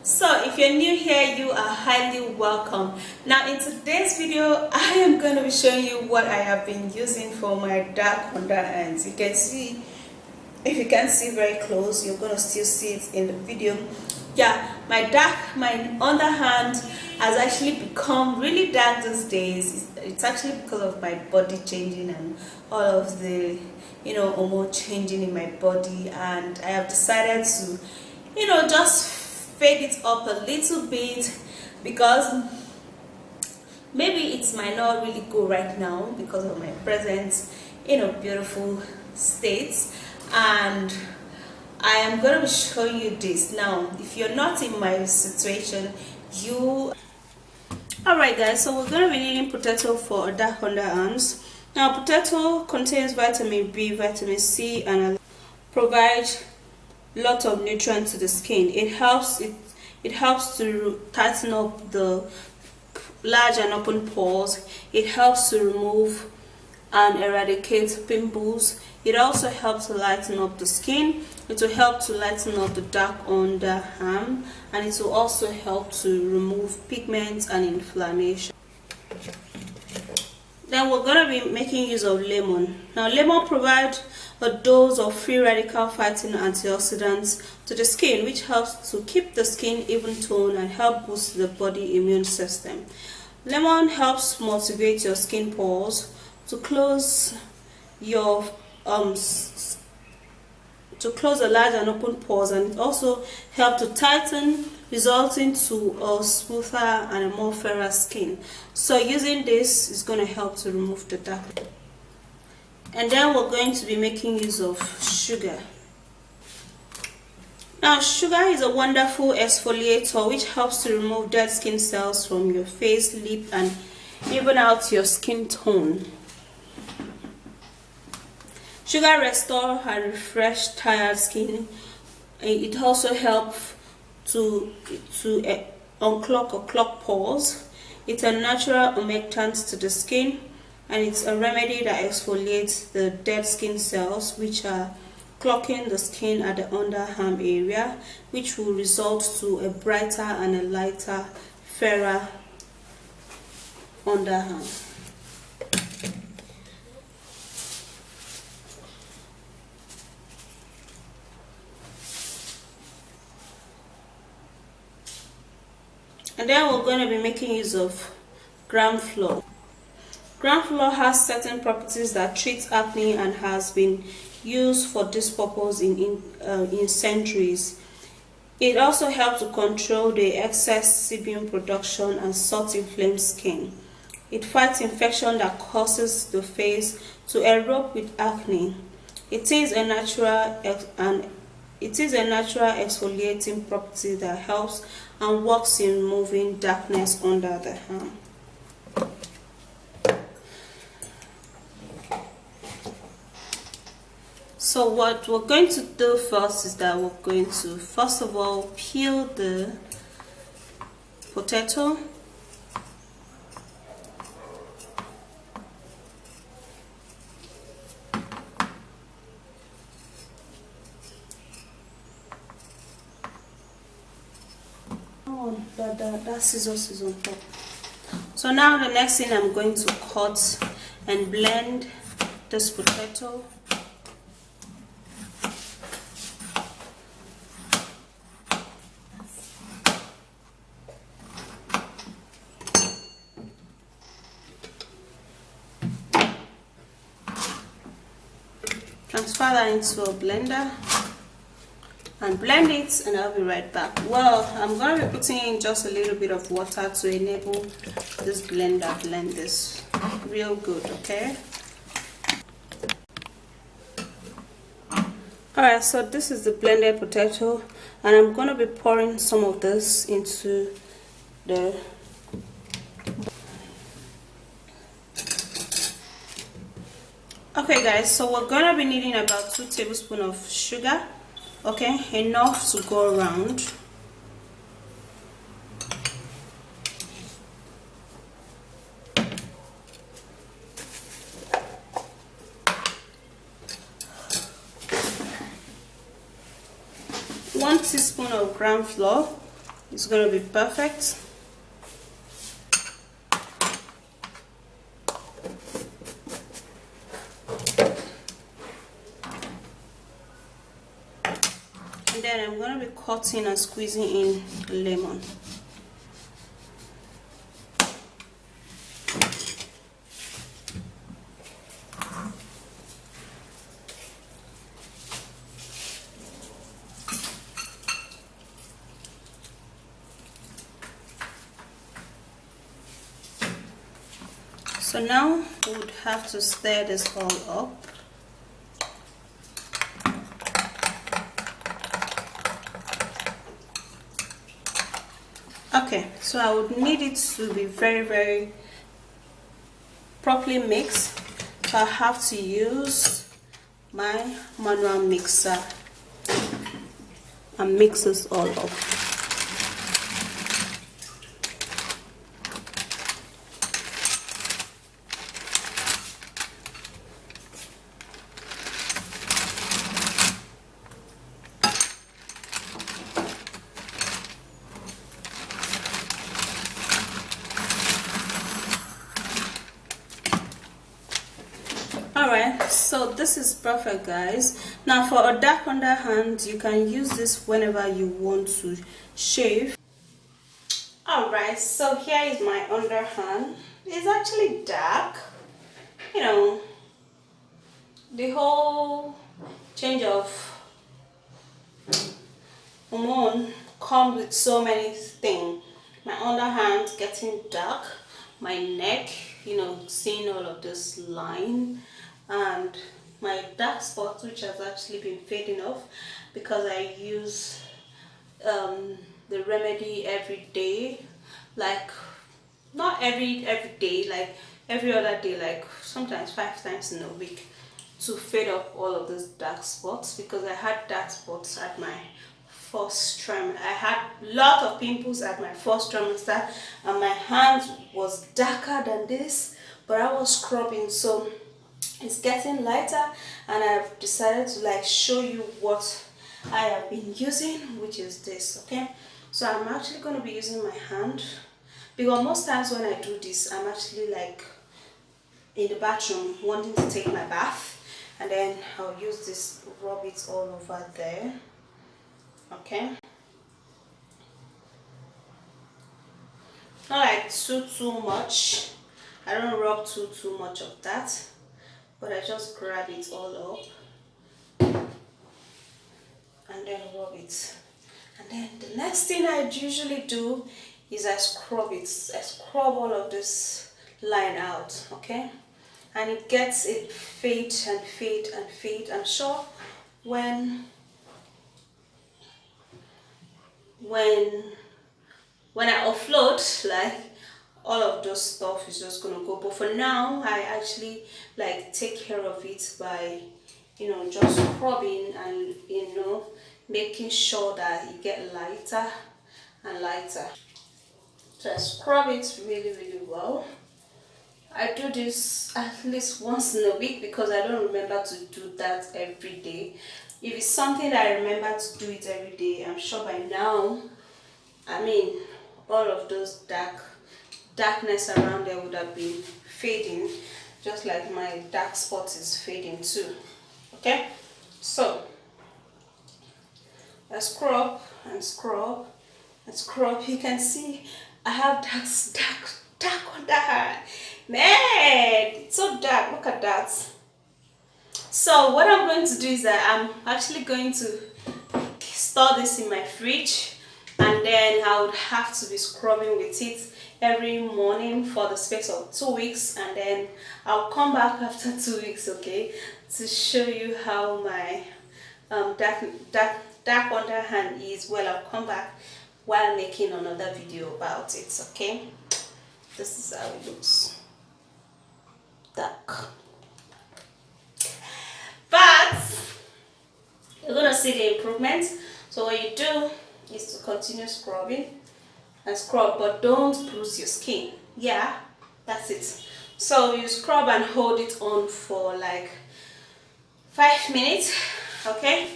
So if you're new here, you are highly welcome. Now in today's video, I am going to be showing you what I have been using for my dark underarms. You can see, if you can't see very close, you're going to still see it in the video. Yeah, my underhand has actually become really dark these days. It's actually because of my body changing and all of the hormone changing in my body, and I have decided to just fade it up a little bit because maybe it might not really go right now because of my present beautiful state. And I am going to be showing you this now. If you're not in my situation, alright guys, so we're going to be needing potato for dark underarms. Now potato contains vitamin B, vitamin C, and provide lot of nutrients to the skin. It helps to tighten up the large and open pores. It helps to remove and eradicate pimples. It also helps to lighten up the skin. It will help to lighten up the dark underarm, and it will also help to remove pigments and inflammation. Then we're going to be making use of lemon. Now lemon provides a dose of free radical fighting antioxidants to the skin, which helps to keep the skin even toned and help boost the body immune system. Lemon helps motivate your skin pores to close your the large and open pores, and it also helps to tighten, resulting to a smoother and a more fairer skin. So using this is going to help to remove the dark. And then we're going to be making use of sugar. Now sugar is a wonderful exfoliator which helps to remove dead skin cells from your face, lip, and even out your skin tone. Sugar restores and refresh tired skin. It also helps to unclog or clog pores. It's a natural humectant to the skin, and it's a remedy that exfoliates the dead skin cells which are clogging the skin at the underarm area, which will result to a brighter and a lighter, fairer underarm. And then we're going to be making use of gram flour. Gram flour has certain properties that treat acne and has been used for this purpose in centuries. It also helps to control the excess sebum production and salt inflamed skin. It fights infection that causes the face to erupt with acne. It is a natural exfoliating property that helps and works in removing darkness under the arm. So what we're going to do first is that we're going to first of all peel the potato. Oh, that scissors is on top. So now the next thing, I'm going to cut and blend this potato. Transfer that into a blender and blend it, and I'll be right back. Well, I'm going to be putting in just a little bit of water to enable this blender blend this real good, okay? Alright, so this is the blended potato, and I'm going to be pouring some of this into the okay guys, so we're gonna be needing about 2 tablespoons of sugar, okay, enough to go around. One teaspoon of gram flour, It's going to be perfect. And then I'm going to be cutting and squeezing in lemon. So now we would have to stir this all up. Okay, so I would need it to be very properly mixed. So I have to use my manual mixer and mix this all up. Alright, so this is perfect, guys. Now for a dark underhand, you can use this whenever you want to shave. Alright, so here is my underhand. It's actually dark. You know, the whole change of hormone comes with so many things. My underhand getting dark, my neck, you know, seeing all of this line, and my dark spots, which has actually been fading off because I use the remedy every day, like not every day, like every other day, like sometimes 5 times in a week, to fade off all of those dark spots, because I had dark spots at my first trimester. I had a lot of pimples at my first trimester, and my hands was darker than this, but I was scrubbing, so it's getting lighter, and I've decided to like show you what I have been using, which is this. Okay, so I'm actually going to be using my hand, because most times when I do this, I'm actually like in the bathroom wanting to take my bath, and then I'll use this, rub it all over there. Okay, not like too much. I don't rub too much of that, but I just grab it all up and then rub it. And then the next thing I usually do is I scrub it. I scrub all of this line out, okay? And it gets it fade and fade and fade. I'm sure when I offload, like all of those stuff is just gonna go. But for now, I actually like take care of it by, you know, just scrubbing and, you know, making sure that it get lighter and lighter. So I scrub it really well. I do this at least once in a week because I don't remember to do that every day. If it's something that I remember to do it every day, I'm sure by now, I mean, all of those darkness around there would have been fading, just like my dark spots is fading too. Okay, so I scrub and scrub and scrub. You can see I have dark on that. Man, it's so dark. Look at that. So what I'm going to do is that I'm actually going to store this in my fridge, and then I would have to be scrubbing with it every morning for the space of 2 weeks, and then I'll come back after 2 weeks, okay, to show you how my dark underhand is. Well, I'll come back while making another video about it. Okay, this is how it looks. Dark, but you're gonna see the improvement. So what you do is to continue scrubbing and scrub, but don't bruise your skin. Yeah, that's it. So you scrub and hold it on for like 5 minutes, okay?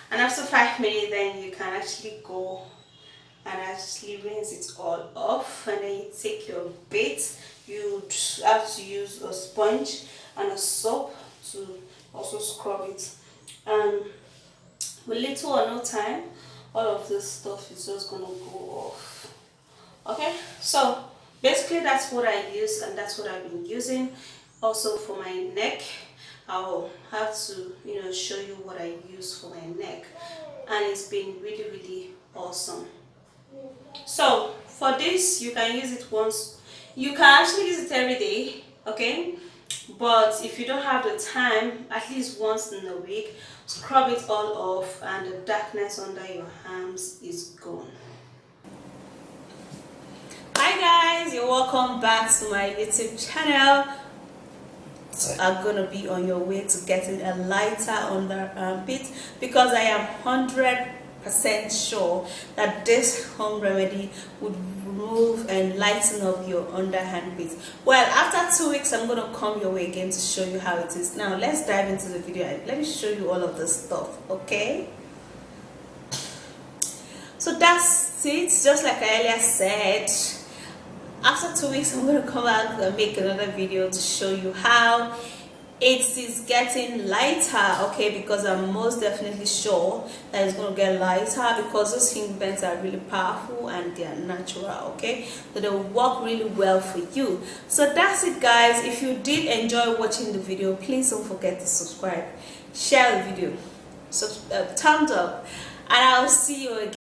And after 5 minutes, then you can actually go and actually rinse it all off, and then you take your bait. You have to use a sponge and a soap to also scrub it, and with little or no time, all of this stuff is just gonna go off. Okay, so basically that's what I use, and that's what I've been using. Also for my neck, I'll have to show you what I use for my neck, and it's been really awesome. So for this, you can use it once. You can actually use it every day, okay? But if you don't have the time, at least once in a week, scrub it all off and the darkness under your arms is gone. Hi guys, you're welcome back to my YouTube channel. Are gonna be on your way to getting a lighter underarm pit, because I am 100% sure that this home remedy would remove and lighten up your underhand pit. Well, after 2 weeks, I'm gonna come your way again to show you how it is. Now let's dive into the video and let me show you all of this stuff, okay? So that's it. Just like I earlier said, after 2 weeks, I'm going to come back and make another video to show you how it is getting lighter, okay? Because I'm most definitely sure that it's going to get lighter, because those ingredients are really powerful and they are natural, okay? So they'll work really well for you. So that's it, guys. If you did enjoy watching the video, please don't forget to subscribe, share the video, thumbs up, and I'll see you again.